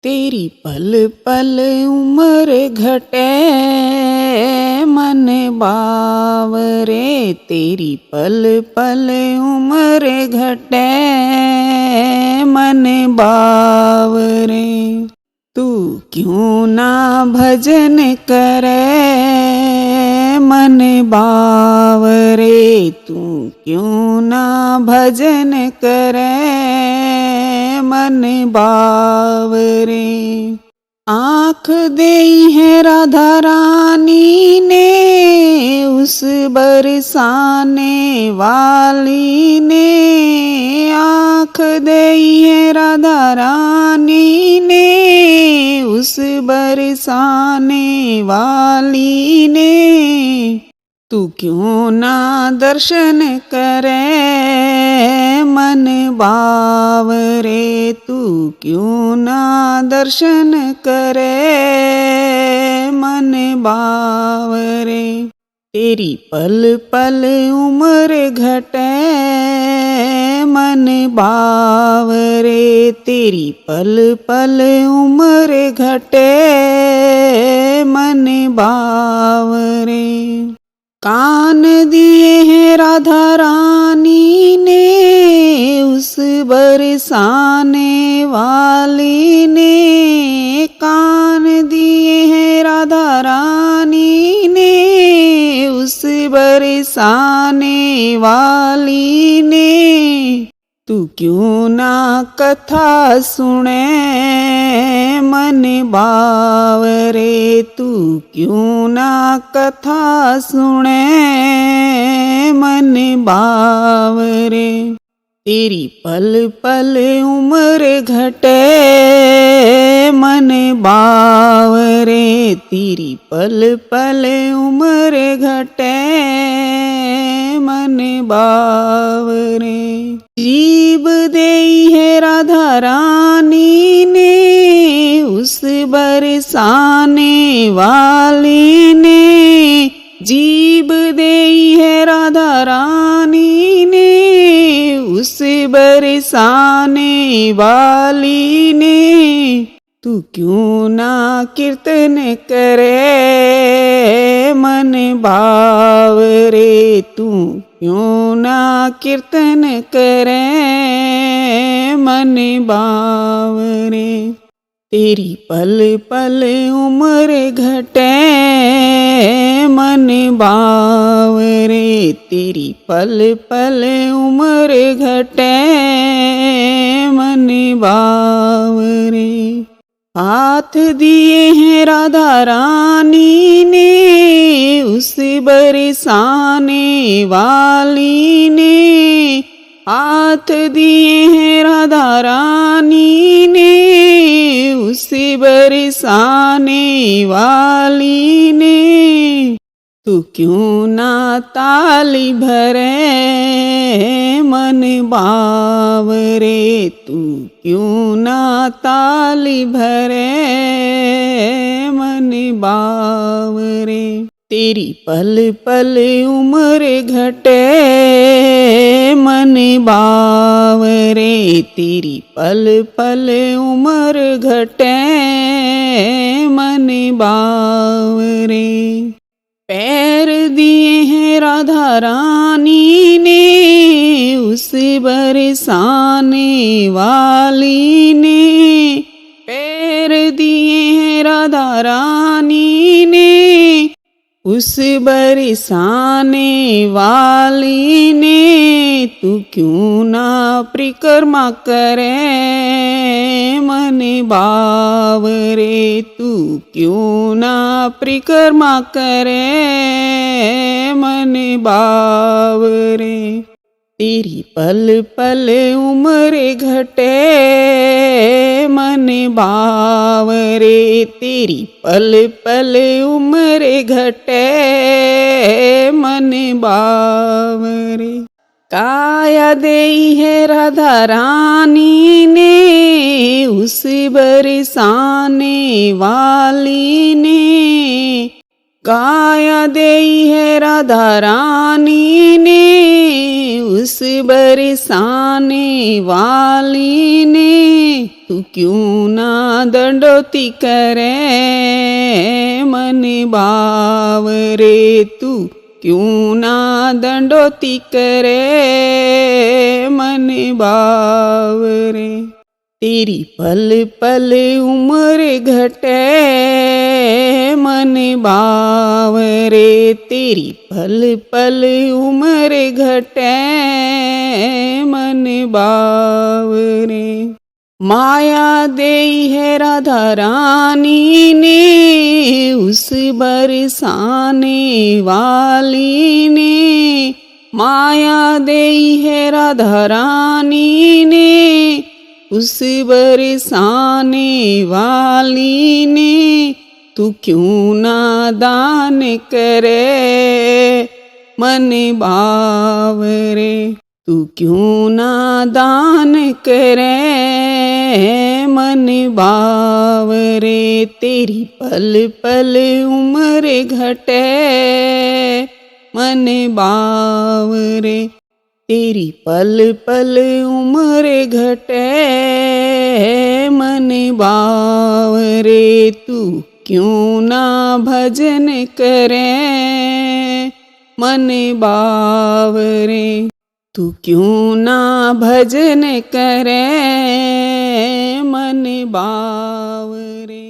तेरी पल पल उम्र घटे मन बावरे। तेरी पल पल उम्र घटे मन बावरे। तू क्यों ना भजन करे मन बावरे। तू क्यों ना भजन करे मन बावरे। आँख देई है राधा रानी ने उस बरसाने वाली ने। आँख देई है राधा रानी ने उस बरसाने वाली ने। तू क्यों ना दर्शन करे मन बावरे। तू क्यों ना दर्शन करे मन बावरे। तेरी पल पल उम्र घटे मन बावरे। तेरी पल पल उम्र घटे मन बावरे। कान दिए हैं राधा रानी ने उस बरसाने वाली ने। कान दिए हैं राधा रानी ने उस बरसाने वाली ने। तू क्यों ना कथा सुने मन बावरे। तू क्यों ना कथा सुने मन बावरे। तेरी पल पल उम्र घटे मन बावरे। तेरी पल पल उम्र घटे मन बावरे। जीव देई है राधा रानी ने उस बरसाने वाली ने। जीव देई है राधा रानी ने उस बरसाने वाली ने। तू क्यों ना कीर्तन करे मन बावरे। तू क्यों ना कीर्तन करे मन बावरे। तेरी पल पल उम्र घटे मन बावरे। तेरी पल पल उम्र घटे मन बावरे। हाथ दिए हैं राधा रानी ने उस बरसाने वाली ने। हाथ दिए हैं राधा रानी ने उस बरसाने वाली ने। तू क्यों ना ताली भरे मन बावरे। तू क्यों ना ताली भरे मन बावरे। तेरी पल पल उम्र घटे मन बावरे। तेरी पल पल उम्र घटे मन बावरे। पैर दिए हैं राधा रानी ने उस बरसाने वाली ने। पैर दिए हैं राधा रानी ने उस बरसाने वाली ने। तू क्यों ना परिक्रमा करे मन बावरे। तू क्यों ना परिक्रमा करे मन बावरे। तेरी पल पल उम्र घटे मन बावरे। तेरी पल पल उम्र घटे मन बावरे। काया देई है राधा रानी ने उस बरसाने वाली ने। काया देई है राधा रानी ने उस बरसाने वाली ने तू क्यों ना दंडोती करे मन बावरे तू क्यों ना दंडोती करे मन बावरे। तेरी पल पल उम्र घटे मन बावरे तेरी पल पल उम्र घटे मन बावरे। माया देई है राधा रानी ने उस बरसाने वाली ने माया देई है राधा रानी ने उस बरसाने वाली ने तू क्यों ना दान करे मन बावरे तू क्यों ना दान करे मन बावरे। तेरी पल पल उम्र घटे मन बावरे तेरी पल पल उम्र घटे मन बावरे। तू क्यों ना भजन करे मन बावरे तू क्यों ना भजन करे मन बावरे।